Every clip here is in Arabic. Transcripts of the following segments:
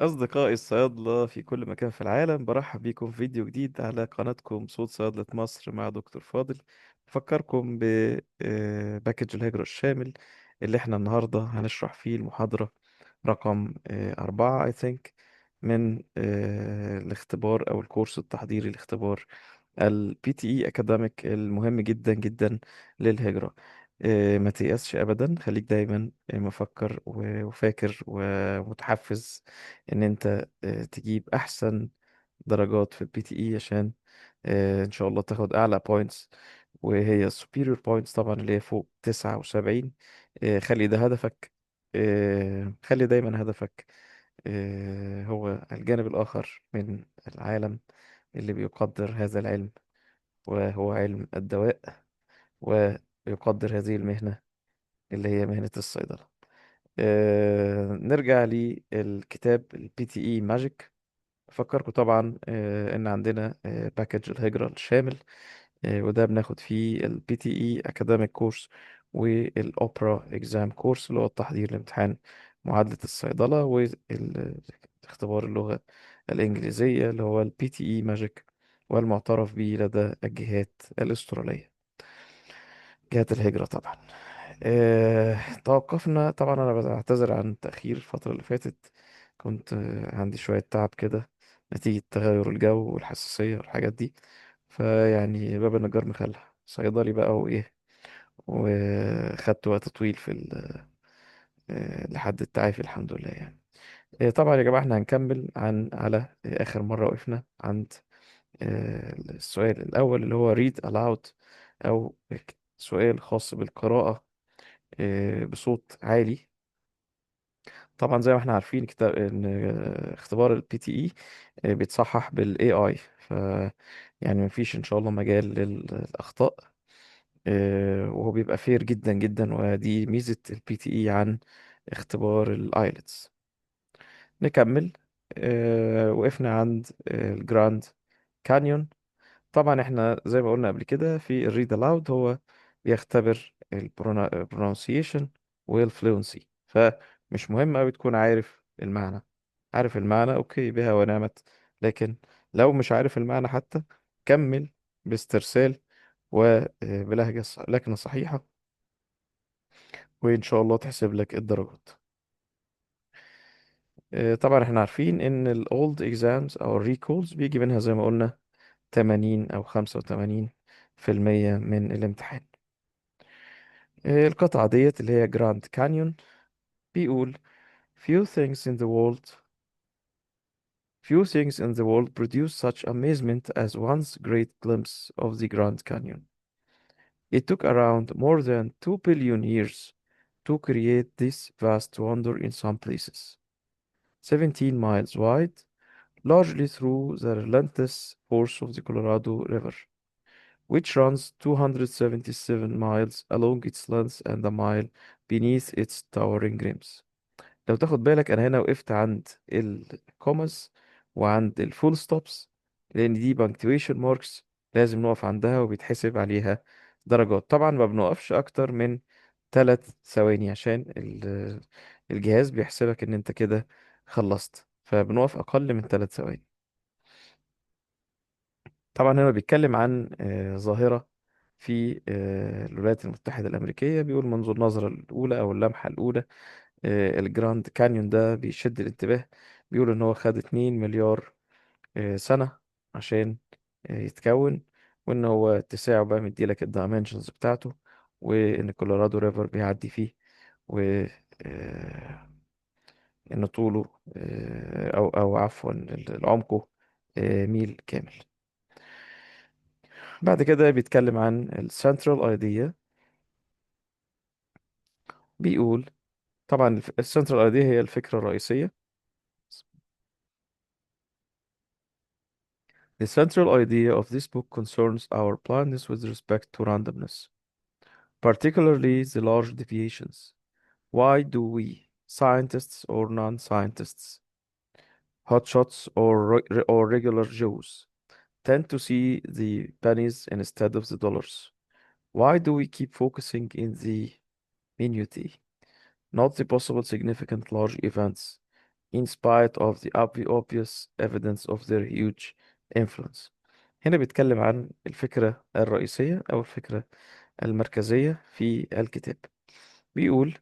أصدقائي الصيادلة في كل مكان في العالم، برحب بيكم في فيديو جديد على قناتكم صوت صيادلة مصر مع دكتور فاضل. بفكركم بباكج الهجرة الشامل اللي احنا النهاردة هنشرح فيه المحاضرة رقم 4 I think من الاختبار أو الكورس التحضيري لاختبار ال PTE Academic المهم جدا جدا للهجرة. ما تيأسش أبدا، خليك دايما مفكر وفاكر ومتحفز ان انت تجيب احسن درجات في البي تي اي عشان ان شاء الله تاخد اعلى بوينتس، وهي superior points طبعا اللي هي فوق 79. خلي ده هدفك. خلي دايما هدفك هو الجانب الآخر من العالم اللي بيقدر هذا العلم، وهو علم الدواء، ويقدر هذه المهنة اللي هي مهنة الصيدلة. نرجع للكتاب البي تي اي ماجيك. أفكركم طبعا إن عندنا باكج الهجرة الشامل، وده بناخد فيه ال PTE Academic Course والأوبرا Exam Course اللي هو التحضير لامتحان معادلة الصيدلة، واختبار اللغة الإنجليزية اللي هو ال PTE Magic، والمعترف به لدى الجهات الأسترالية، جهات الهجرة طبعا. توقفنا طبعا. أنا بعتذر عن التأخير الفترة اللي فاتت، كنت عندي شوية تعب كده نتيجة تغير الجو والحساسية والحاجات دي. فيعني باب النجار مخلع صيدلي بقى وإيه، وخدت وقت طويل في لحد التعافي الحمد لله يعني. طبعا يا جماعة احنا هنكمل على آخر مرة وقفنا عند السؤال الأول اللي هو read aloud، أو سؤال خاص بالقراءة بصوت عالي. طبعا زي ما احنا عارفين كتاب ان اختبار البي تي اي بيتصحح بالاي اي، ف يعني مفيش ان شاء الله مجال للاخطاء. وهو بيبقى فير جدا جدا، ودي ميزة البي تي اي عن اختبار الايلتس. نكمل. وقفنا عند الجراند كانيون. طبعا احنا زي ما قلنا قبل كده في الريد الاود، هو بيختبر البرونسيشن والفلونسي، فمش مهم قوي تكون عارف المعنى. عارف المعنى اوكي بها ونعمت، لكن لو مش عارف المعنى حتى كمل باسترسال وبلهجة لكنة صحيحة، وإن شاء الله تحسب لك الدرجات. طبعا احنا عارفين ان الاولد اكزامز او الريكولز بيجي منها زي ما قلنا 80 او 85% من الامتحان. القطعة ديت اللي هي جراند كانيون بيقول few things in the world few things in the world produce such amazement as one's great glimpse of the Grand Canyon. It took around more than 2 billion years to create this vast wonder in some places, 17 miles wide, largely through the relentless course of the Colorado River, which runs 277 miles along its length and a mile beneath its towering rims. لو تاخد بالك انا هنا وقفت عند الكوماس وعند الفول ستوبس، لان دي بانكتويشن ماركس لازم نقف عندها وبيتحسب عليها درجات. طبعا ما بنوقفش اكتر من 3 ثواني عشان الجهاز بيحسبك ان انت كده خلصت، فبنوقف اقل من 3 ثواني. طبعا هنا بيتكلم عن ظاهرة في الولايات المتحدة الأمريكية. بيقول منذ النظرة الأولى أو اللمحة الأولى الجراند كانيون ده بيشد الانتباه. بيقول ان هو خد 2 مليار سنة عشان يتكون، وان هو اتساعه بقى مديلك الدايمنشنز بتاعته، وان كولورادو ريفر بيعدي فيه، و ان طوله او عفوا عمقه ميل كامل. بعد كده بيتكلم عن السنترال ايديا. بيقول طبعا السنترال ايديا هي الفكرة الرئيسية. The central idea of this book concerns our blindness with respect to randomness, particularly the large deviations. Why do we, scientists or non-scientists, hotshots or regular Joes, tend to see the pennies instead of the dollars? Why do we keep focusing in the minutiae, not the possible significant large events? in spite of the obvious evidence of their huge influence. هنا بيتكلم عن الفكرة الرئيسية أو الفكرة المركزية في الكتاب. بيقول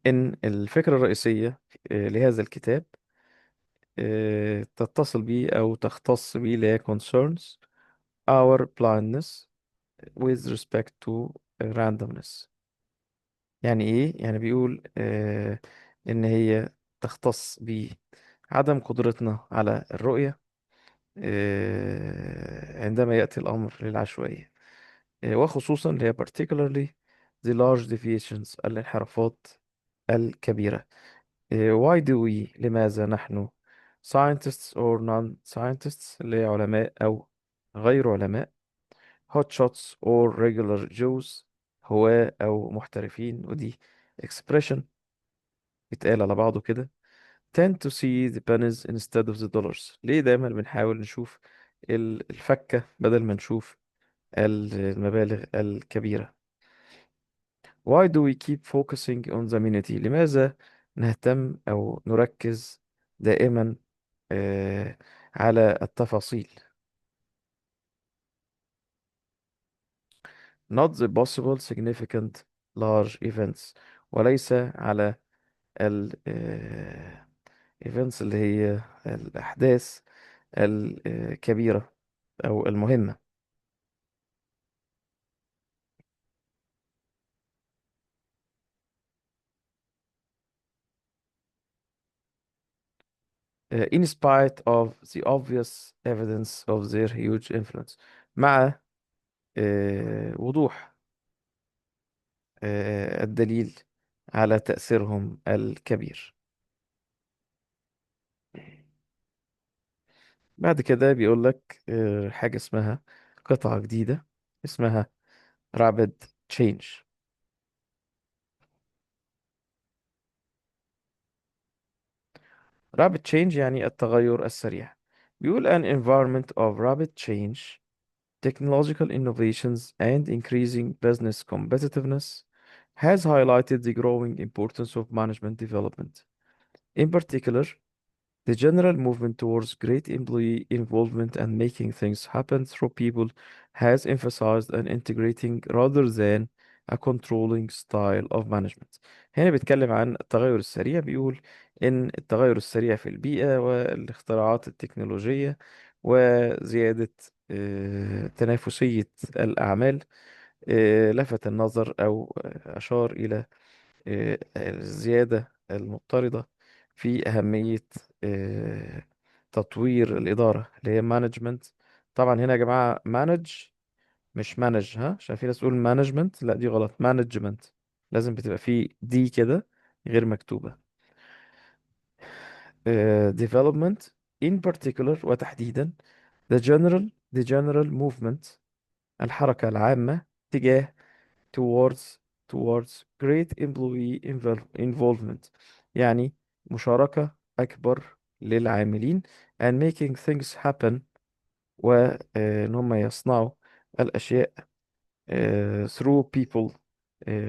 إن الفكرة الرئيسية لهذا الكتاب تتصل به أو تختص به اللي هي concerns our blindness with respect to randomness. يعني إيه؟ يعني بيقول إن هي تختص بعدم قدرتنا على الرؤية عندما يأتي الأمر للعشوائية، وخصوصا اللي هي particularly the large deviations الانحرافات الكبيرة. why do we لماذا نحن scientists or non-scientists اللي هي علماء أو غير علماء hot shots or regular Joes هواة أو محترفين، ودي expression بيتقال على بعضه كده tend to see the pennies instead of the dollars. ليه دايما بنحاول نشوف الفكة بدل ما نشوف المبالغ الكبيرة؟ why do we keep focusing on the minutiae؟ لماذا نهتم أو نركز دائما على التفاصيل؟ not the possible significant large events، وليس على ال events اللي هي الأحداث الكبيرة أو المهمة. in spite of the obvious evidence of their huge influence، مع وضوح الدليل على تأثيرهم الكبير. بعد كده بيقول لك حاجة اسمها قطعة جديدة اسمها rapid change. rapid change يعني التغير السريع. بيقول an environment of rapid change, technological innovations and increasing business competitiveness has highlighted the growing importance of management development. In particular, the general movement towards great employee involvement and making things happen through people has emphasized an integrating rather than a controlling style of management. هنا بيتكلم عن التغير السريع. بيقول إن التغير السريع في البيئة والاختراعات التكنولوجية وزيادة تنافسية الأعمال لفت النظر أو أشار إلى الزيادة المضطردة في أهمية آه، تطوير الإدارة اللي هي مانجمنت. طبعا هنا يا جماعة مانج مش مانج، ها، عشان في ناس تقول مانجمنت، لا دي غلط، مانجمنت لازم بتبقى في دي كده غير مكتوبة. development in particular وتحديدا the general movement الحركة العامة تجاه towards great employee involvement، يعني مشاركة أكبر للعاملين and making things happen، وإن هم يصنعوا الأشياء through people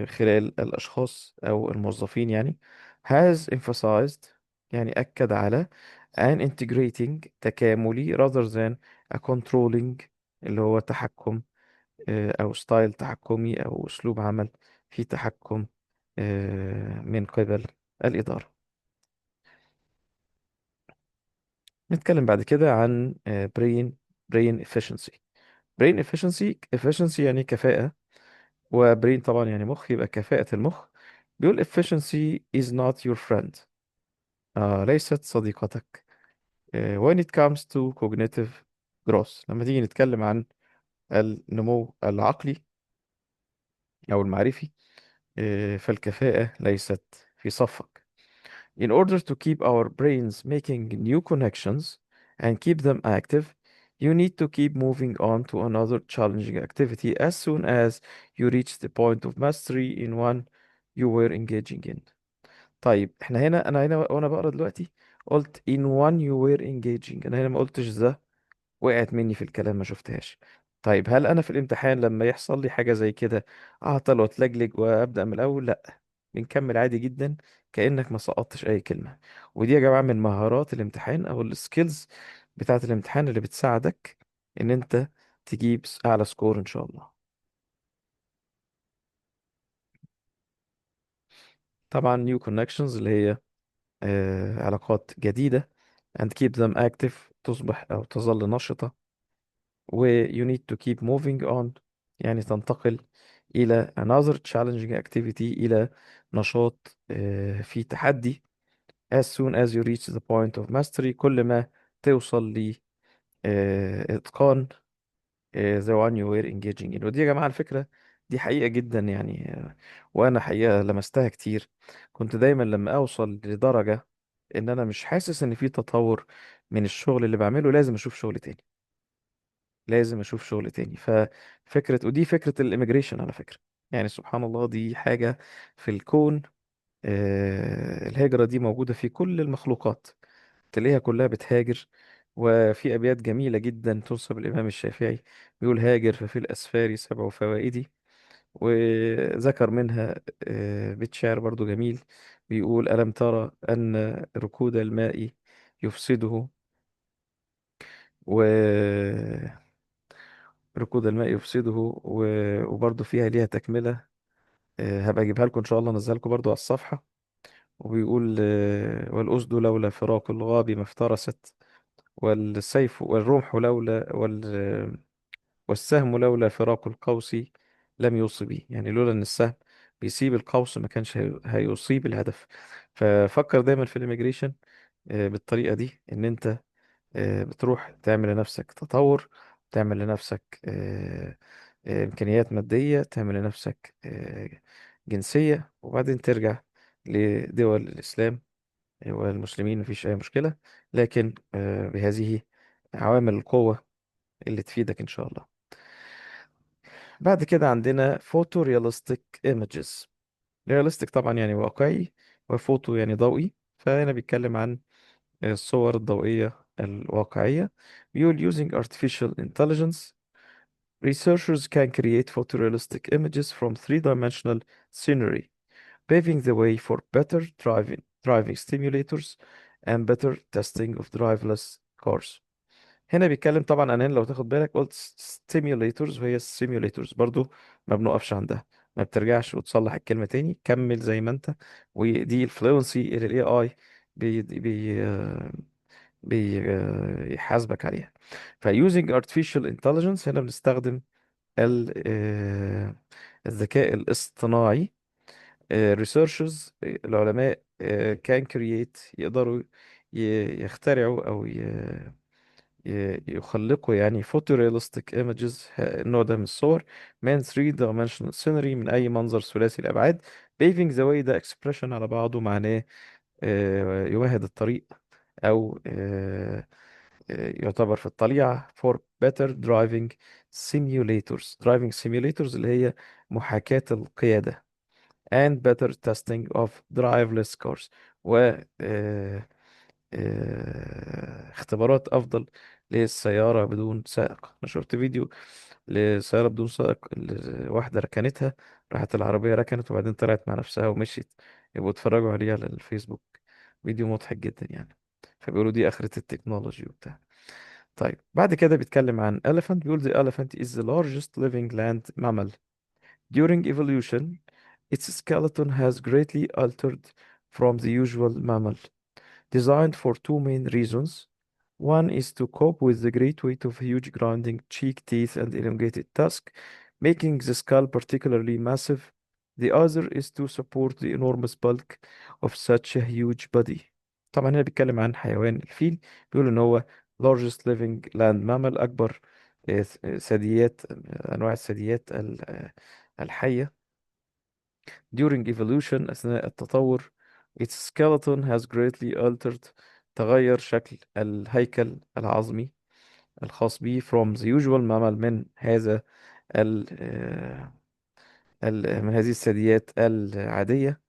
خلال الأشخاص أو الموظفين يعني has emphasized يعني أكد على an integrating تكاملي rather than a controlling اللي هو تحكم أو ستايل تحكمي أو أسلوب عمل في تحكم من قبل الإدارة. نتكلم بعد كده عن brain efficiency. brain efficiency يعني كفاءة، وبرين طبعا يعني مخ، يبقى كفاءة المخ. بيقول efficiency is not your friend، ليست صديقتك. when it comes to cognitive growth، لما تيجي نتكلم عن النمو العقلي أو المعرفي، فالكفاءة ليست في صفك. In order to keep our brains making new connections and keep them active, you need to keep moving on to another challenging activity as soon as you reach the point of mastery in one you were engaging in. طيب احنا هنا، انا هنا وانا بقرا دلوقتي قلت in one you were engaging، انا هنا ما قلتش ذا، وقعت مني في الكلام ما شفتهاش. طيب هل انا في الامتحان لما يحصل لي حاجة زي كده اعطل واتلجلج وابدأ من الاول؟ لا، بنكمل عادي جدا كأنك ما سقطتش أي كلمة. ودي يا جماعة من مهارات الامتحان أو السكيلز بتاعة الامتحان اللي بتساعدك إن أنت تجيب أعلى سكور إن شاء الله. طبعا new connections اللي هي علاقات جديدة، and keep them active، تصبح أو تظل نشطة. و you need to keep moving on، يعني تنتقل إلى another challenging activity، إلى نشاط فيه تحدي. as soon as you reach the point of mastery، كل ما توصل ل إتقان the one you were engaging in. ودي يا جماعة الفكرة دي حقيقة جدا يعني، وأنا حقيقة لمستها كتير. كنت دايما لما أوصل لدرجة إن أنا مش حاسس إن في تطور من الشغل اللي بعمله، لازم أشوف شغل تاني، لازم أشوف شغل تاني. ففكرة، ودي فكرة الإميجريشن على فكرة، يعني سبحان الله دي حاجة في الكون. الهجرة دي موجودة في كل المخلوقات، تلاقيها كلها بتهاجر. وفي أبيات جميلة جدا تنسب الإمام الشافعي، بيقول: هاجر ففي الأسفار سبع فوائد. وذكر منها بيت شعر برضو جميل، بيقول: ألم ترى أن ركود الماء يفسده، وركود الماء يفسده. وبرضو فيها ليها تكملة، هبقى أجيبها لكم إن شاء الله، أنزلها لكم برضو على الصفحة. وبيقول: والأسد لولا فراق الغاب ما افترست، والسيف والرمح لولا والسهم لولا فراق القوس لم يصبي. يعني لولا ان السهم بيسيب القوس ما كانش هيصيب الهدف. ففكر دايما في الاميجريشن بالطريقة دي، ان انت بتروح تعمل لنفسك تطور، تعمل لنفسك امكانيات مادية، تعمل لنفسك جنسية، وبعدين ترجع لدول الاسلام والمسلمين، مفيش اي مشكلة. لكن بهذه عوامل القوة اللي تفيدك إن شاء الله. بعد كده عندنا فوتو رياليستيك ايمجز. رياليستيك طبعا يعني واقعي، وفوتو يعني ضوئي، فهنا بيتكلم عن الصور الضوئية الواقعية. بيقول: using artificial intelligence researchers can create photorealistic images from three-dimensional scenery, paving the way for better driving simulators and better testing of driverless cars. هنا بيتكلم طبعا عن، هنا لو تاخد بالك قلت stimulators، وهي simulators برضو ما بنقفش عندها، ما بترجعش وتصلح الكلمة تاني، كمل زي ما انت. ودي الفلونسي اللي الاي اي بي بي بيحاسبك عليها. using artificial intelligence هنا بنستخدم الذكاء الاصطناعي. researchers العلماء can create يقدروا يخترعوا او يخلقوا يعني photorealistic images، النوع ده من الصور، من 3 dimensional scenery، من أي منظر ثلاثي الأبعاد. paving the way ده expression على بعضه معناه يمهد الطريق، أو يعتبر في الطليعة for better driving simulators. driving simulators اللي هي محاكاة القيادة، and better testing of driverless cars، و اختبارات أفضل للسيارة بدون سائق. أنا شفت فيديو لسيارة بدون سائق، واحدة ركنتها، راحت العربية ركنت وبعدين طلعت مع نفسها ومشيت. يبقوا اتفرجوا عليه على الفيسبوك، فيديو مضحك جدا يعني. فبيقولوا دي آخرة التكنولوجي وبتاع. طيب بعد كده بيتكلم عن elephant، بيقول: the elephant is the largest living land mammal. During evolution, its skeleton has greatly altered from the usual mammal, designed for two main reasons. One is to cope with the great weight of huge grinding cheek teeth and elongated tusk, making the skull particularly massive. The other is to support the enormous bulk of such a huge body. طبعا هنا بيتكلم عن حيوان الفيل، بيقول ان هو largest living land mammal، اكبر ثدييات، انواع الثدييات الحية. During evolution، أثناء التطور، its skeleton has greatly altered، تغير شكل الهيكل العظمي الخاص به from the usual mammal، من هذا من هذه الثدييات العادية.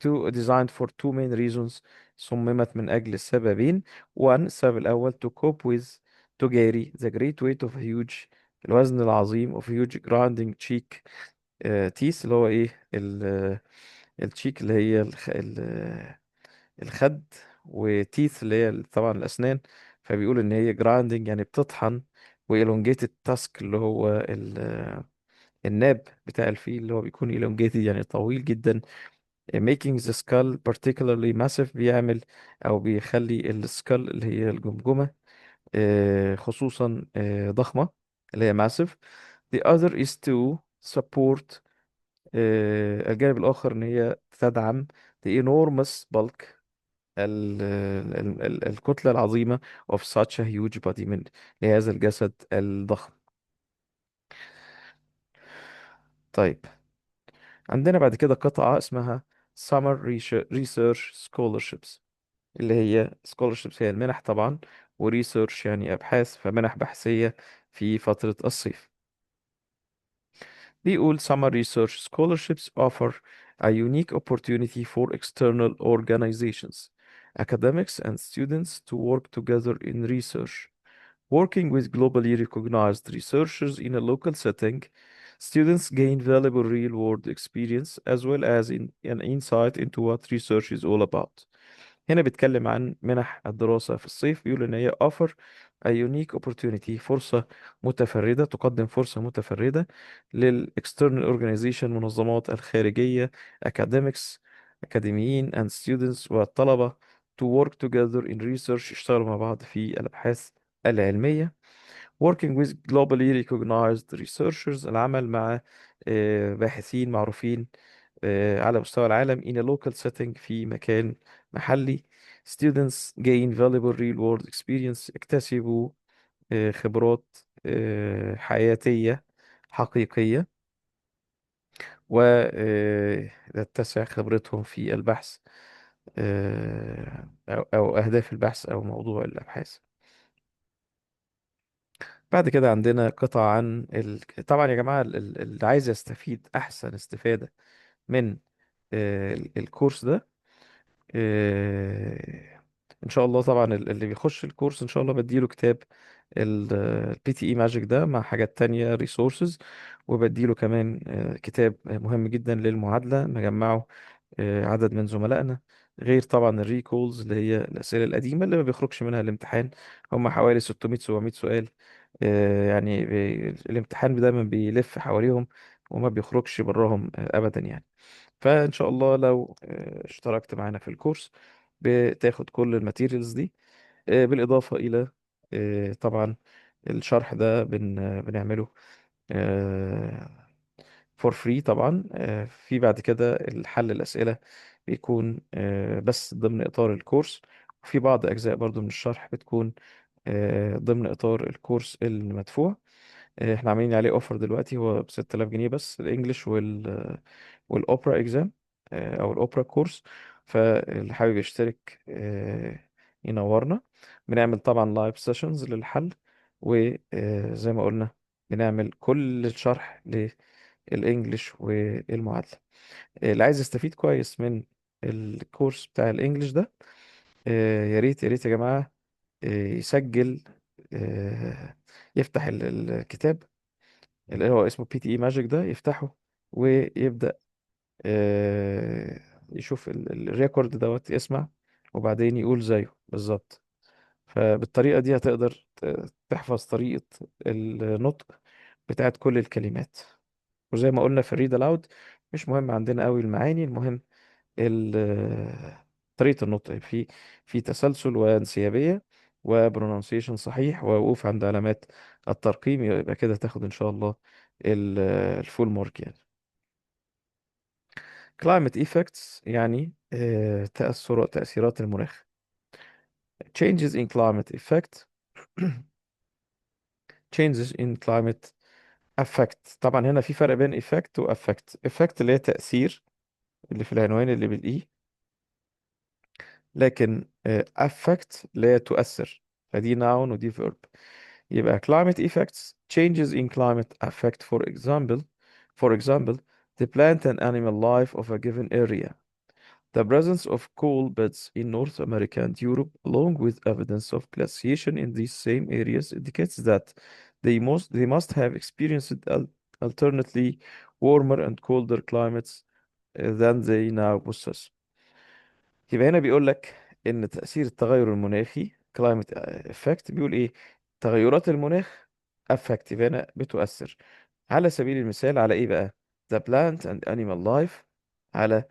to designed for two main reasons، صممت من أجل سببين. one، السبب الأول to cope with، تجاري the great weight of huge، الوزن العظيم of huge grinding cheek، تيس اللي هو ايه التشيك اللي هي الخد، وتيث اللي هي طبعا الأسنان. فبيقول إن هي جرايندنج يعني بتطحن، وإلونجيتد تاسك اللي هو الناب بتاع الفيل اللي هو بيكون elongated يعني طويل جدا. making the skull particularly massive بيعمل أو بيخلي السكال اللي هي الجمجمة خصوصا ضخمة اللي هي massive. the other is to support الجانب الآخر إن هي تدعم the enormous bulk الكتلة العظيمة of such a huge body من لهذا الجسد الضخم. طيب، عندنا بعد كده قطعة اسمها Summer Research Scholarships، اللي هي scholarships هي المنح طبعا، وريسيرش يعني أبحاث، فمنح بحثية في فترة الصيف. بيقول Summer Research Scholarships offer a unique opportunity for external organizations, academics and students to work together in research. Working with globally recognized researchers in a local setting, students gain valuable real-world experience as well as an insight into what research is all about. هنا بيتكلم عن منح الدراسة في الصيف، بيقول إن هي offer a unique opportunity، فرصة متفردة، تقدم فرصة متفردة لل external organization، منظمات الخارجية، academics، أكاديميين and students والطلبة to work together in research، يشتغلوا مع بعض في الأبحاث العلمية. Working with globally recognized researchers، العمل مع باحثين معروفين على مستوى العالم in a local setting، في مكان محلي. Students gain valuable real world experience، اكتسبوا خبرات حياتية حقيقية، وتتسع خبرتهم في البحث أو أهداف البحث أو موضوع الأبحاث. بعد كده عندنا قطعة عن طبعا يا جماعة اللي عايز يستفيد أحسن استفادة من الكورس ده، ان شاء الله طبعا اللي بيخش الكورس ان شاء الله بديله كتاب البي تي اي ماجيك ده مع حاجات تانية ريسورسز، وبديله كمان كتاب مهم جدا للمعادلة مجمعه عدد من زملائنا، غير طبعا الريكولز اللي هي الأسئلة القديمة اللي ما بيخرجش منها الامتحان. هم حوالي 600 700 سؤال، يعني الامتحان دايما بيلف حواليهم وما بيخرجش براهم أبدا يعني. فإن شاء الله لو اشتركت معانا في الكورس بتاخد كل الماتيريالز دي، بالإضافة إلى طبعا الشرح ده بنعمله فور فري طبعا. في بعد كده الحل الأسئلة بيكون بس ضمن إطار الكورس، وفي بعض أجزاء برضو من الشرح بتكون ضمن إطار الكورس المدفوع. احنا عاملين عليه اوفر دلوقتي، هو ب 6000 جنيه بس، الانجليش والاوبرا اكزام او الاوبرا كورس. فاللي حابب يشترك ينورنا. بنعمل طبعا لايف سيشنز للحل، وزي ما قلنا بنعمل كل الشرح للانجليش والمعادلة. اللي عايز يستفيد كويس من الكورس بتاع الانجليش ده، يا ريت يا ريت يا جماعة يسجل، يفتح الكتاب اللي هو اسمه بي تي اي ماجيك ده، يفتحه ويبدأ آه، يشوف الريكورد دوت، يسمع وبعدين يقول زيه بالظبط. فبالطريقة دي هتقدر تحفظ طريقة النطق بتاعت كل الكلمات. وزي ما قلنا في الريد الاود، مش مهم عندنا قوي المعاني، المهم طريقة النطق، في تسلسل وانسيابية وبرونونسيشن صحيح ووقوف عند علامات الترقيم، يبقى كده تاخد إن شاء الله الفول مارك يعني. climate effects يعني تأثيرات المناخ. changes in climate effect changes in climate affect. طبعا هنا في فرق بين effect و affect. effect اللي هي تأثير اللي في العنوان اللي بالإي، لكن affect اللي هي تؤثر، فدي noun ودي verb. يبقى climate effects changes in climate affect for example the plant and animal life of a given area. The presence of coal beds in North America and Europe, along with evidence of glaciation in these same areas, indicates that they must have experienced alternately warmer and colder climates than they now possess. يبقى هنا بيقول لك ان تأثير التغير المناخي climate effect بيقول ايه؟ تغيرات المناخ affect، يبقى هنا بتؤثر. على سبيل المثال على ايه بقى؟ the plant and animal life، على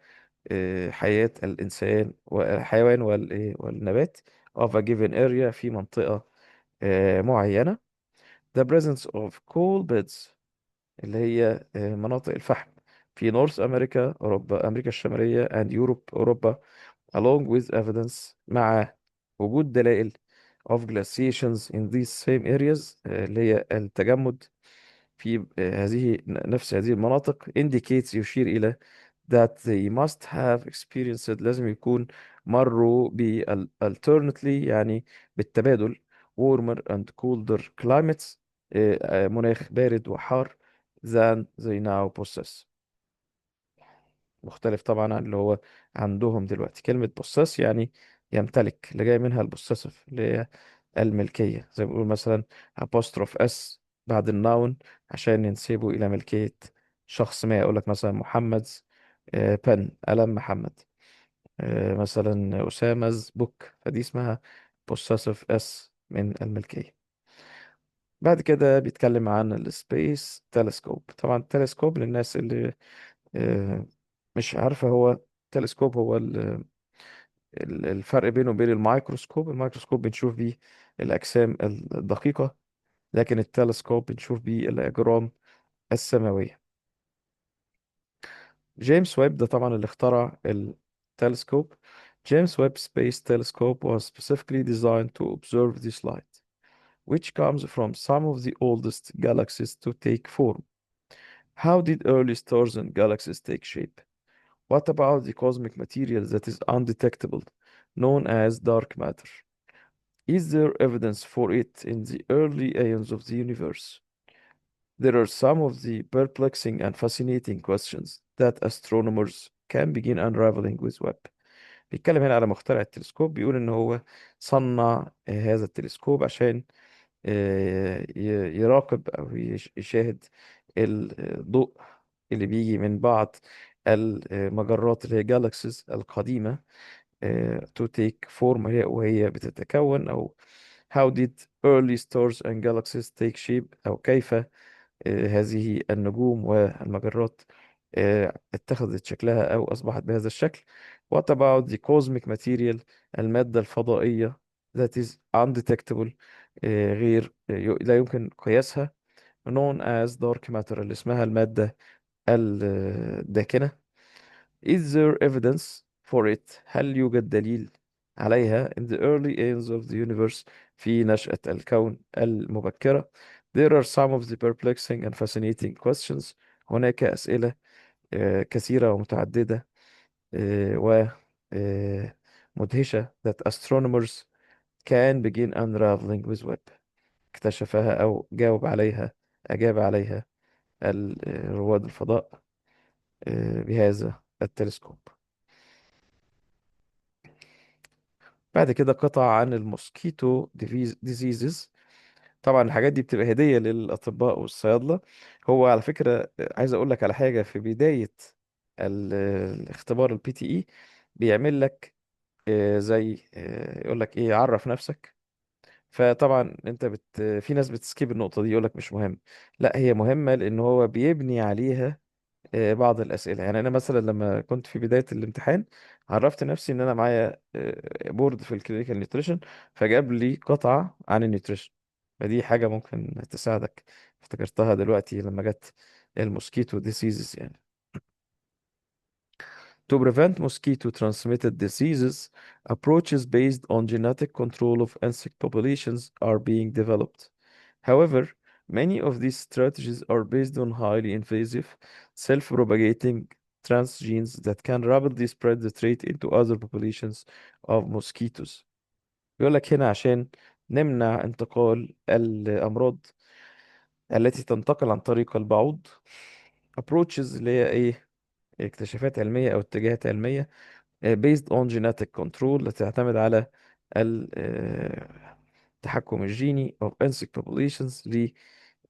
حياة الإنسان والحيوان والنبات of a given area في منطقة معينة. the presence of coal beds اللي هي مناطق الفحم في نورث أمريكا، أوروبا، أمريكا الشمالية and يوروب، أوروبا، along with evidence، مع وجود دلائل of glaciations in these same areas اللي هي التجمد في نفس هذه المناطق indicates، يشير إلى that they must have experienced، لازم يكون مروا alternately يعني بالتبادل warmer and colder climates، مناخ بارد وحار than they now possess. مختلف طبعا عن اللي هو عندهم دلوقتي. كلمة possess يعني يمتلك، اللي جاي منها البوسيسيف اللي هي الملكية، زي ما بيقول مثلا apostrophe s بعد الناون عشان ينسبوا إلى ملكية شخص ما. يقول لك مثلا محمد بن، قلم محمد، مثلا أسامة بوك، فدي اسمها possessive s من الملكية. بعد كده بيتكلم عن السبيس تلسكوب. طبعا التلسكوب للناس اللي آه، مش عارفة، هو التلسكوب هو الفرق بينه وبين الميكروسكوب. الميكروسكوب بنشوف بيه الأجسام الدقيقة، لكن التلسكوب بنشوف بيه الأجرام السماوية. جيمس ويب ده طبعا اللي اخترع التلسكوب. جيمس ويب Space Telescope was specifically designed to observe this light, which comes from some of the oldest galaxies to take form. How did early stars and galaxies take shape? What about the cosmic material that is undetectable, known as dark matter? Is there evidence for it in the early aeons of the universe? There are some of the perplexing and fascinating questions that astronomers can begin unraveling with Webb. بيتكلم هنا على مخترع التلسكوب، بيقول إن هو صنع هذا التلسكوب عشان يراقب أو يشاهد الضوء اللي بيجي من بعض المجرات اللي هي جالاكسيز القديمة to take form، وهي بتتكون، أو how did early stars and galaxies take shape، أو كيف هذه النجوم والمجرات اتخذت شكلها أو أصبحت بهذا الشكل. What about the cosmic material، المادة الفضائية that is undetectable، غير لا يمكن قياسها، known as dark matter اللي اسمها المادة الداكنة. Is there evidence for it، هل يوجد دليل عليها in the early ages of the universe، في نشأة الكون المبكرة. There are some of the perplexing and fascinating questions، هناك أسئلة كثيرة ومتعددة و مدهشة that astronomers can begin unraveling with Webb، اكتشفها أو أجاب عليها رواد الفضاء بهذا التلسكوب. بعد كده قطع عن الموسكيتو ديزيزز. طبعا الحاجات دي بتبقى هدية للأطباء والصيادلة. هو على فكرة عايز أقول لك على حاجة، في بداية الاختبار البي تي اي بيعمل لك زي يقول لك ايه، عرف نفسك. فطبعا انت في ناس بتسكيب النقطة دي، يقول لك مش مهم. لا، هي مهمة لأن هو بيبني عليها بعض الأسئلة. يعني أنا مثلا لما كنت في بداية الامتحان عرفت نفسي إن أنا معايا بورد في الكلينيكال نيوتريشن، فجاب لي قطعة عن النيوتريشن. فدي حاجة ممكن تساعدك، افتكرتها دلوقتي لما جت الموسكيتو ديسيزز يعني. To prevent mosquito transmitted diseases, approaches based on genetic control of insect populations are being developed. However, many of these strategies are based on highly invasive, self-propagating transgenes that can rapidly spread the trait into other populations of mosquitoes. بيقول لك هنا عشان نمنع انتقال الأمراض التي تنتقل عن طريق البعوض. approaches اللي هي ايه، اكتشافات علمية أو اتجاهات علمية based on genetic control، التي تعتمد على التحكم الجيني of insect populations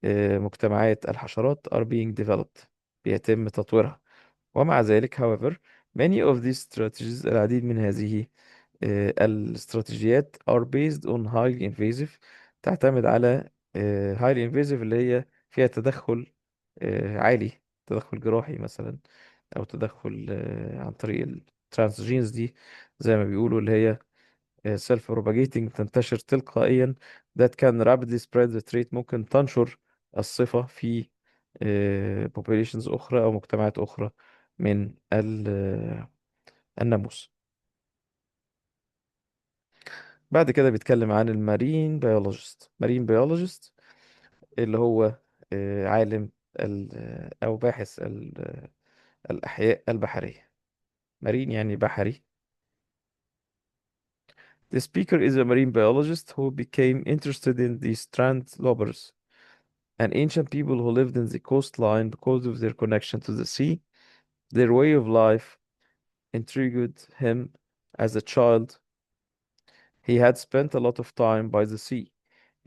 لمجتمعات الحشرات are being developed. بيتم تطويرها. ومع ذلك however many of these strategies، العديد من هذه الاستراتيجيات are based on highly invasive، تعتمد على highly invasive اللي هي فيها تدخل عالي، تدخل جراحي مثلا، أو تدخل عن طريق الترانسجينز دي، زي ما بيقولوا، اللي هي self propagating، تنتشر تلقائيا، that can rapidly spread the trait، ممكن تنشر الصفة في populations أخرى أو مجتمعات أخرى من الناموس. بعد كده بيتكلم عن المارين بيولوجيست. مارين بيولوجيست اللي هو عالم أو باحث الأحياء البحرية. مارين يعني بحري. The speaker is a marine biologist who became interested in the strand lobbers, an ancient people who lived in the coastline because of their connection to the sea. Their way of life intrigued him as a child. He had spent a lot of time by the sea,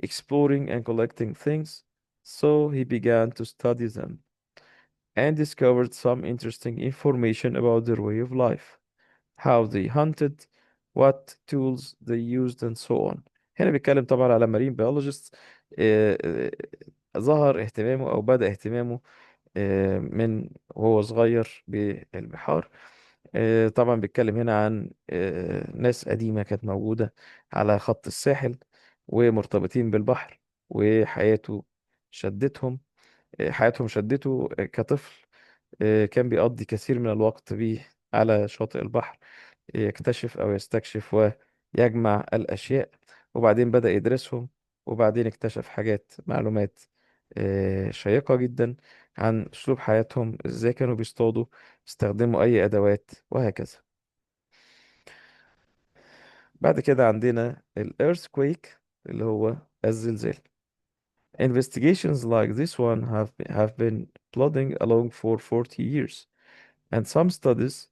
exploring and collecting things, so he began to study them and discovered some interesting information about their way of life, how they hunted, what tools they used, and so on. هنا بيتكلم طبعا على marine biologist. ظهر اهتمامه أو بدأ اهتمامه من وهو صغير بالبحار. طبعا بيتكلم هنا عن ناس قديمة كانت موجودة على خط الساحل ومرتبطين بالبحر، وحياته شدتهم. حياتهم شدته كطفل. كان بيقضي كثير من الوقت بيه على شاطئ البحر، يكتشف أو يستكشف ويجمع الأشياء، وبعدين بدأ يدرسهم، وبعدين اكتشف حاجات، معلومات شيقة جدا عن أسلوب حياتهم، إزاي كانوا بيصطادوا، استخدموا أي أدوات، وهكذا. بعد كده عندنا ال earthquake اللي هو الزلزال. Investigations like this one have been plodding along for 40 years, and some studies,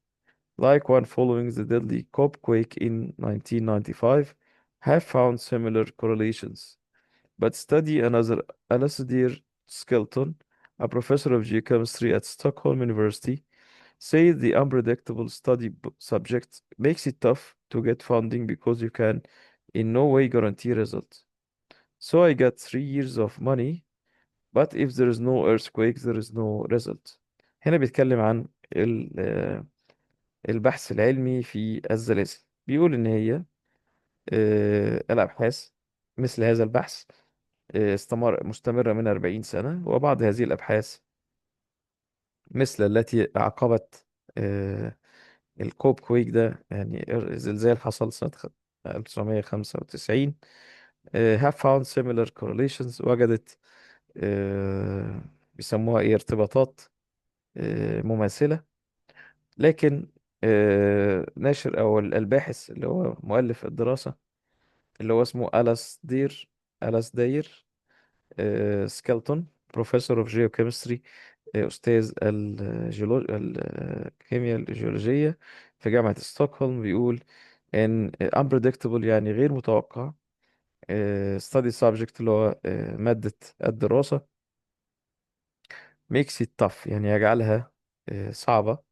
like one following the deadly Copquake in 1995, have found similar correlations. But study another Alasdair Skelton, a professor of geochemistry at Stockholm University, says the unpredictable subject makes it tough to get funding because you can in no way guarantee results. So I got 3 years of money, but if there is no earthquake, there is no result. هنا بيتكلم عن البحث العلمي في الزلازل. بيقول إن هي الأبحاث مثل هذا البحث مستمرة من 40 سنة، وبعض هذه الأبحاث مثل التي أعقبت آه، الكوب كويك ده، يعني زلزال حصل سنة 1995، have found similar correlations، وجدت بيسموها ايه، ارتباطات مماثلة. لكن ناشر أو الباحث اللي هو مؤلف الدراسة، اللي هو اسمه ألاس داير سكيلتون، بروفيسور اوف جيوكيمستري، أستاذ الكيمياء الجيولوجية في جامعة ستوكهولم، بيقول إن unpredictable يعني غير متوقع، study subject اللي هو مادة الدراسة، makes it tough يعني يجعلها صعبة،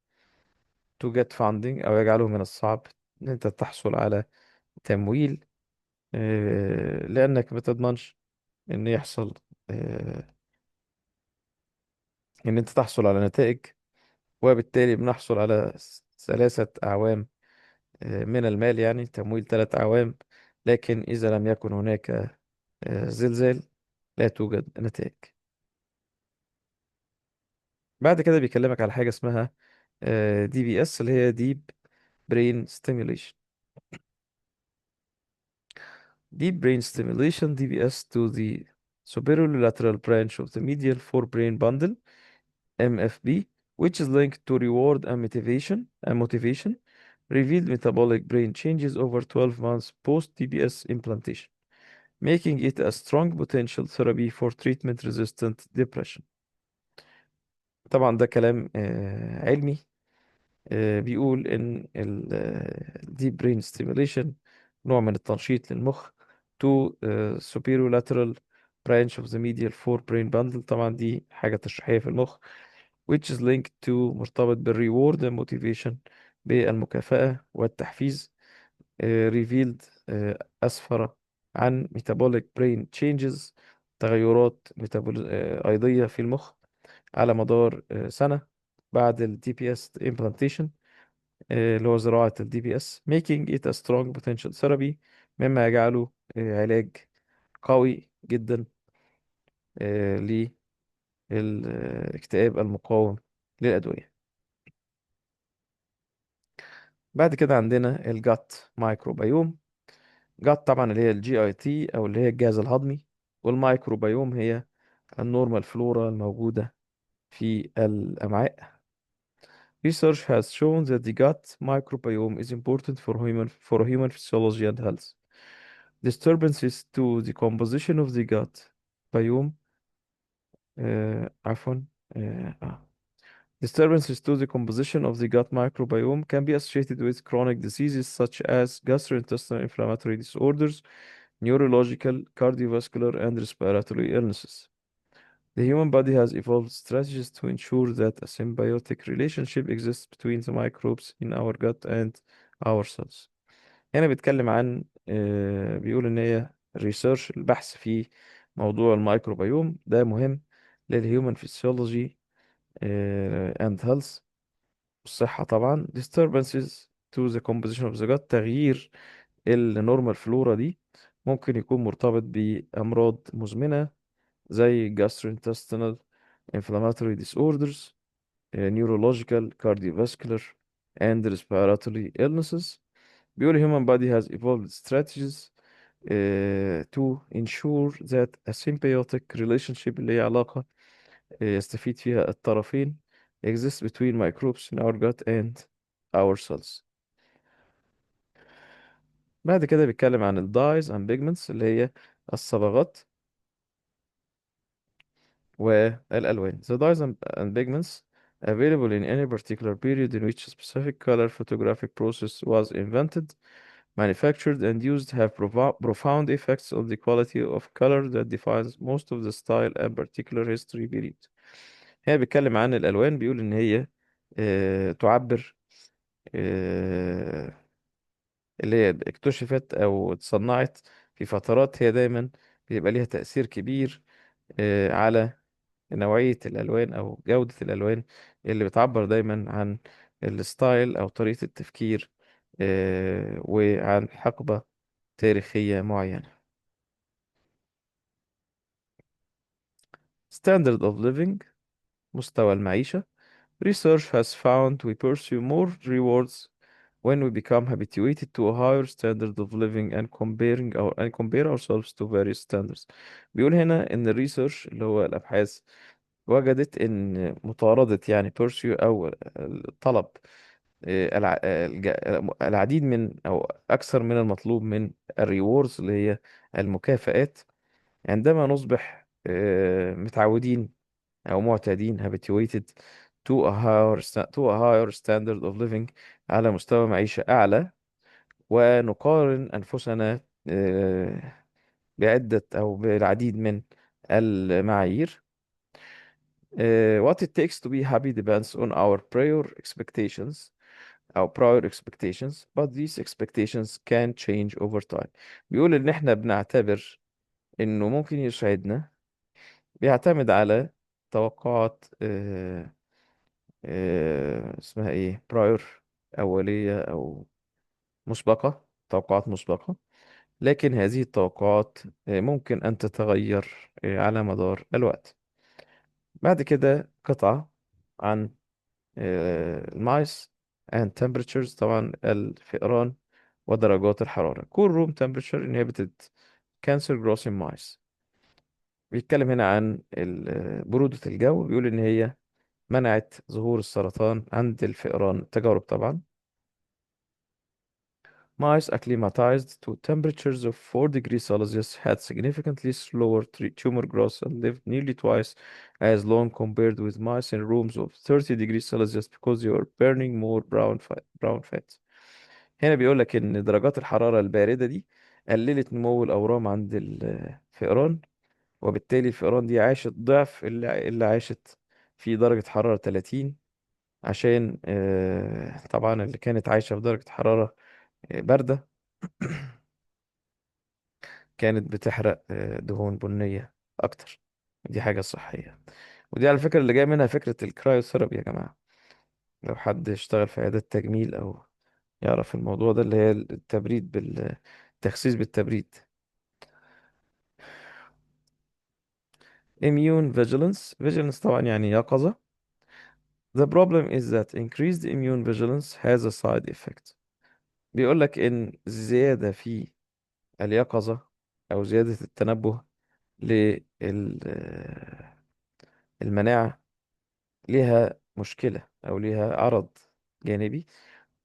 to get funding أو يجعله من الصعب إن أنت تحصل على تمويل، لأنك ما تضمنش إن يحصل إن أنت تحصل على نتائج، وبالتالي بنحصل على 3 أعوام من المال، يعني تمويل 3 أعوام، لكن إذا لم يكن هناك زلزال لا توجد نتائج. بعد كده بيكلمك على حاجة اسمها دي بي اس، اللي هي ديب برين ستيميوليشن. Deep brain stimulation (DBS) to the superolateral branch of the medial forebrain bundle (MFB), which is linked to reward and motivation, revealed metabolic brain changes over 12 months post DBS implantation, making it a strong potential therapy for treatment-resistant depression. طبعا ده كلام علمي. بيقول إن ال deep brain stimulation نوع من التنشيط للمخ to superolateral branch of the medial forebrain bundle. طبعا دي حاجة تشريحية في المخ. which is linked to مرتبط بالreward and motivation بالمكافأة والتحفيز. revealed أسفر عن metabolic brain changes تغيرات أيضية في المخ على مدار سنة بعد ال DPS implantation، اللي هو زراعة ال DPS making it a strong potential therapy، مما يجعله علاج قوي جدا للاكتئاب المقاوم للأدوية. بعد كده عندنا الجات مايكروبيوم. جات طبعا اللي هي الجي اي تي او اللي هي الجهاز الهضمي، والمايكروبيوم هي النورمال فلورا الموجودة في الأمعاء. Research has shown that the gut microbiome is important for human physiology and health. Disturbances to the composition of the gut biome عفوا disturbances to the composition of the gut microbiome can be associated with chronic diseases such as gastrointestinal inflammatory disorders, neurological, cardiovascular, and respiratory illnesses. The human body has evolved strategies to ensure that a symbiotic relationship exists between the microbes in our gut and our cells. هنا بيتكلم عن بيقول إن هي ريسيرش البحث في موضوع الميكروبيوم ده مهم للهيومن فيسيولوجي and health، الصحة طبعا. disturbances to the composition of the gut تغيير النورمال فلورا دي ممكن يكون مرتبط بأمراض مزمنة زي gastrointestinal inflammatory disorders، neurological, cardiovascular, and respiratory illnesses. بيقول human body has evolved strategies to ensure that a symbiotic relationship اللي هي علاقة يستفيد فيها الطرفين exists between microbes in our gut and our cells. بعد كده بيتكلم عن ال dyes and pigments اللي هي الصبغات والألوان. The dyes and pigments available in any particular period in which a specific color photographic process was invented, manufactured, and used have profound effects on the quality of color that defines most of the style and particular history period. هنا بيتكلم عن الألوان، بيقول إن هي تعبر آه، اللي هي اكتشفت أو اتصنعت في فترات هي دايما بيبقى ليها تأثير كبير على نوعية الألوان أو جودة الألوان اللي بتعبر دايما عن الستايل أو طريقة التفكير وعن حقبة تاريخية معينة. Standard of living مستوى المعيشة. Research has found we pursue more rewards when we become habituated to a higher standard of living and compare ourselves to various standards. بيقول هنا إن الريسيرش اللي هو الأبحاث وجدت إن مطاردة يعني pursue أو الطلب العديد من أو أكثر من المطلوب من الريوردز اللي هي المكافآت عندما نصبح متعودين أو معتادين habituated to a higher standard of living على مستوى معيشة أعلى، ونقارن أنفسنا بعدة أو بالعديد من المعايير. What it takes to be happy depends on our prior expectations, but these expectations can change over time. بيقول إن إحنا بنعتبر إنه ممكن يسعدنا بيعتمد على توقعات اسمها إيه prior، أولية أو مسبقة، توقعات مسبقة، لكن هذه التوقعات ممكن أن تتغير على مدار الوقت. بعد كده قطعة عن المايس and temperatures طبعا الفئران ودرجات الحرارة. cool room temperature inhibited cancer growth in mice. بيتكلم هنا عن برودة الجو، بيقول إن هي منعت ظهور السرطان عند الفئران. التجارب طبعا. Mice acclimatized to temperatures of 4 degrees Celsius had significantly slower tumor growth and lived nearly twice as long compared with mice in rooms of 30 degrees Celsius because they were burning more brown fat. هنا بيقول لك إن درجات الحرارة الباردة دي قللت نمو الأورام عند الفئران، وبالتالي الفئران دي عاشت ضعف اللي عاشت في درجة حرارة 30، عشان طبعا اللي كانت عايشة في درجة حرارة باردة كانت بتحرق دهون بنية أكتر. دي حاجة صحية. ودي على فكرة اللي جاي منها فكرة الكرايوثيرابي يا جماعة. لو حد اشتغل في عيادات تجميل أو يعرف الموضوع ده، اللي هي التبريد بالتخسيس بالتبريد. immune vigilance. vigilance طبعا يعني يقظة. The problem is that increased immune vigilance has a side effect. بيقول لك إن زيادة في اليقظة أو زيادة التنبه للمناعة ليها مشكلة أو ليها عرض جانبي.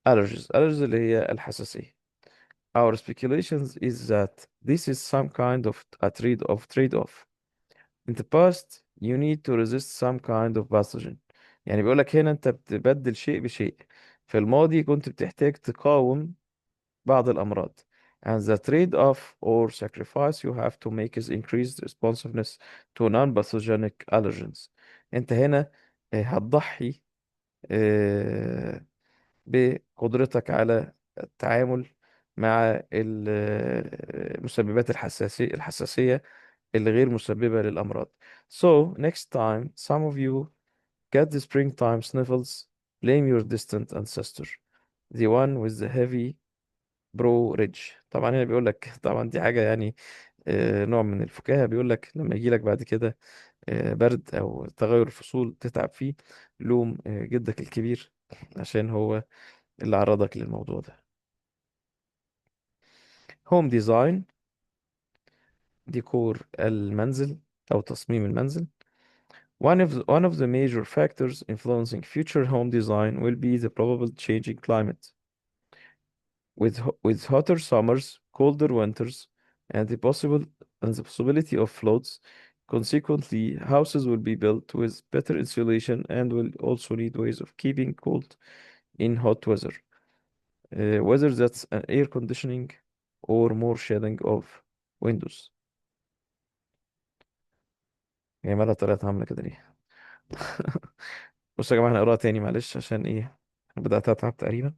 allergies اللي هي الحساسية. Our speculations is that this is some kind of a trade-off. In the past, you need to resist some kind of pathogen. يعني بيقولك هنا أنت بتبدل شيء بشيء. في الماضي كنت بتحتاج تقاوم بعض الأمراض. And the trade-off or sacrifice you have to make is increased responsiveness to non-pathogenic allergens. أنت هنا هتضحي بقدرتك على التعامل مع مسببات الحساسية اللي غير مسببة للأمراض. So next time some of you get the springtime sniffles, blame your distant ancestor, the one with the heavy برو ريدج. طبعا هنا بيقول لك طبعا دي حاجة يعني نوع من الفكاهة. بيقول لك لما يجي لك بعد كده برد أو تغير الفصول تتعب فيه، لوم جدك الكبير عشان هو اللي عرضك للموضوع ده. هوم ديزاين، ديكور المنزل أو تصميم المنزل. One of the major factors influencing future home design will be the probable changing climate. With hotter summers, colder winters, and the possibility of floods, consequently, houses will be built with better insulation and will also need ways of keeping cold in hot weather. Whether that's an air conditioning or more shading of windows. هي مالها طلعت عاملة كده ليه؟ بصوا يا جماعة هنقراها تاني معلش عشان ايه، بدأت أتعب تقريبا.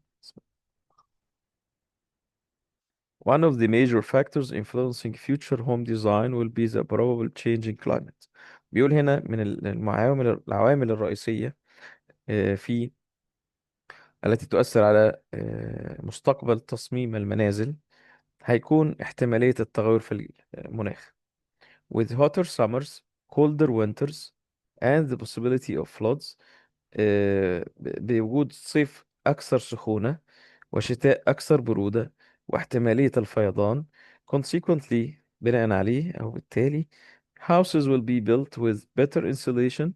One of the major factors influencing future home design will be the probable changing climate. بيقول هنا من العوامل الرئيسية في التي تؤثر على مستقبل تصميم المنازل هيكون احتمالية التغير في المناخ. With hotter summers, colder winters, and the possibility of floods. بوجود صيف أكثر سخونة وشتاء أكثر برودة واحتمالية الفيضان. Consequently، بناء عليه أو بالتالي houses will be built with better insulation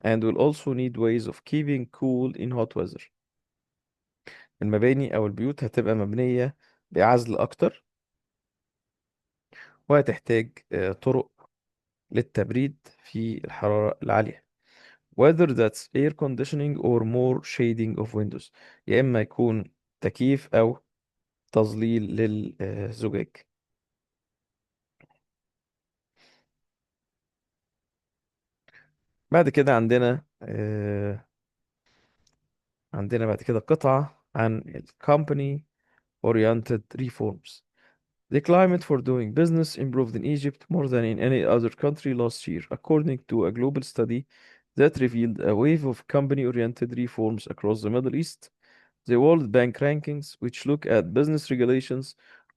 and will also need ways of keeping cool in hot weather. المباني أو البيوت هتبقى مبنية بعزل أكتر، وهتحتاج طرق للتبريد في الحرارة العالية. Whether that's air conditioning or more shading of windows. يا إما يكون تكييف أو تظليل للزجاج. بعد كده عندنا بعد كده قطعة عن ال company oriented reforms. The climate for doing business improved in Egypt more than in any other country last year, according to a global study that revealed a wave of company oriented reforms across the Middle East. The World Bank rankings, which look at business regulations,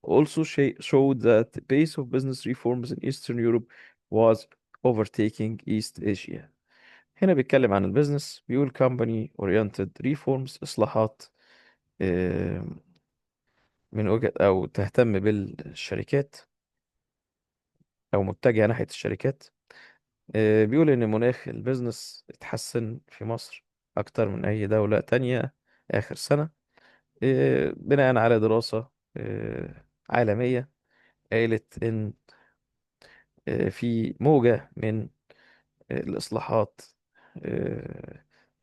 also showed that the pace of business reforms in Eastern Europe was overtaking East Asia. هنا بيتكلم عن البيزنس، بيقول company oriented reforms، إصلاحات آه، من وجهة أو تهتم بالشركات أو متجهة ناحية الشركات. بيقول إن مناخ البيزنس اتحسن في مصر أكتر من أي دولة تانية آخر سنة. بناء على دراسة عالمية قالت إن في موجة من الإصلاحات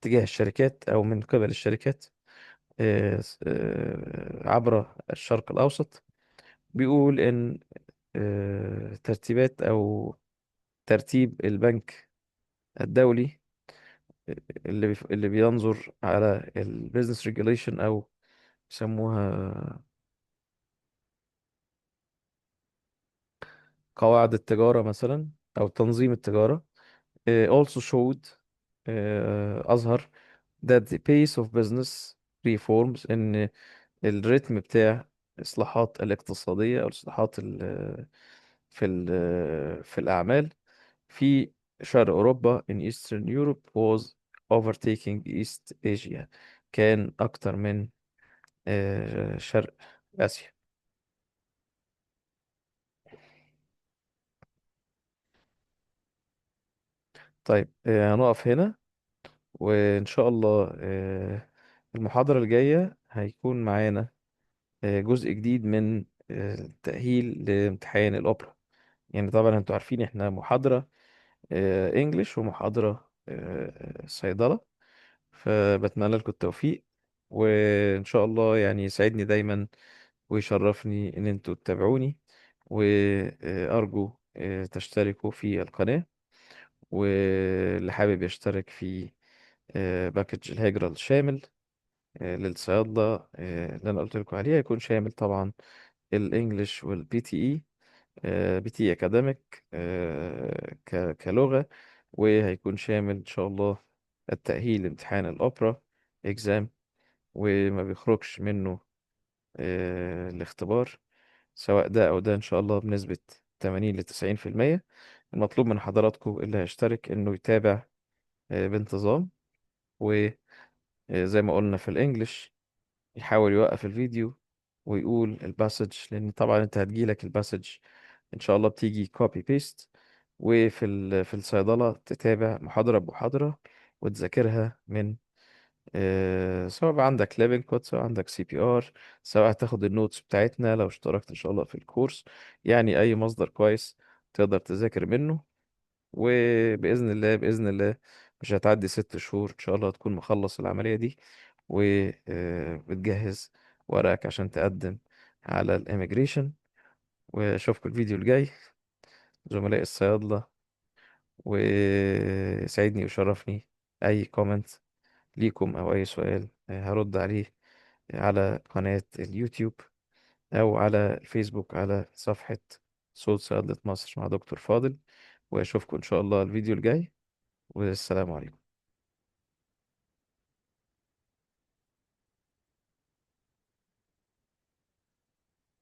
تجاه الشركات أو من قبل الشركات عبر الشرق الأوسط. بيقول إن ترتيبات أو ترتيب البنك الدولي اللي بينظر على البيزنس ريجوليشن، او يسموها قواعد التجارة مثلا، او تنظيم التجارة. also showed أظهر that the pace of business reforms، إن الريتم بتاع الإصلاحات الاقتصادية أو الإصلاحات في الأعمال في شرق أوروبا in Eastern Europe was overtaking East Asia، كان أكتر من شرق آسيا. طيب هنقف هنا، وإن شاء الله المحاضرة الجاية هيكون معانا جزء جديد من التأهيل لامتحان الأوبرا. يعني طبعا انتوا عارفين احنا محاضرة انجليش ومحاضرة صيدلة، فبتمنى لكم التوفيق، وإن شاء الله يعني يسعدني دايما ويشرفني إن انتوا تتابعوني، وأرجو تشتركوا في القناة، واللي حابب يشترك في باكج الهجرة الشامل للصيادلة اللي أنا قلت لكم عليها، يكون شامل طبعا الإنجليش والبي تي إي، بي تي أكاديميك كلغة، وهيكون شامل إن شاء الله التأهيل لامتحان الأوبرا إكزام، وما بيخرجش منه الاختبار، سواء ده أو ده إن شاء الله بنسبة 80 ل90%. المطلوب من حضراتكم اللي هيشترك إنه يتابع بانتظام، وزي ما قلنا في الإنجليش يحاول يوقف الفيديو ويقول الباسج، لان طبعا انت هتجيلك الباسج ان شاء الله بتيجي كوبي بيست، وفي في الصيدلة تتابع محاضرة بمحاضرة وتذاكرها من سواء بقى عندك ليفنج كود، سواء عندك سي بي ار، سواء هتاخد النوتس بتاعتنا لو اشتركت ان شاء الله في الكورس. يعني اي مصدر كويس تقدر تذاكر منه، وبإذن الله بإذن الله مش هتعدي 6 شهور إن شاء الله تكون مخلص العملية دي، وبتجهز ورقك عشان تقدم على الإيميجريشن. وأشوفكم الفيديو الجاي زملائي الصيادلة، ويسعدني ويشرفني أي كومنت ليكم أو أي سؤال هرد عليه على قناة اليوتيوب أو على الفيسبوك على صفحة صوت صيادلة مصر مع دكتور فاضل. وأشوفكم إن شاء الله الفيديو الجاي، والسلام عليكم.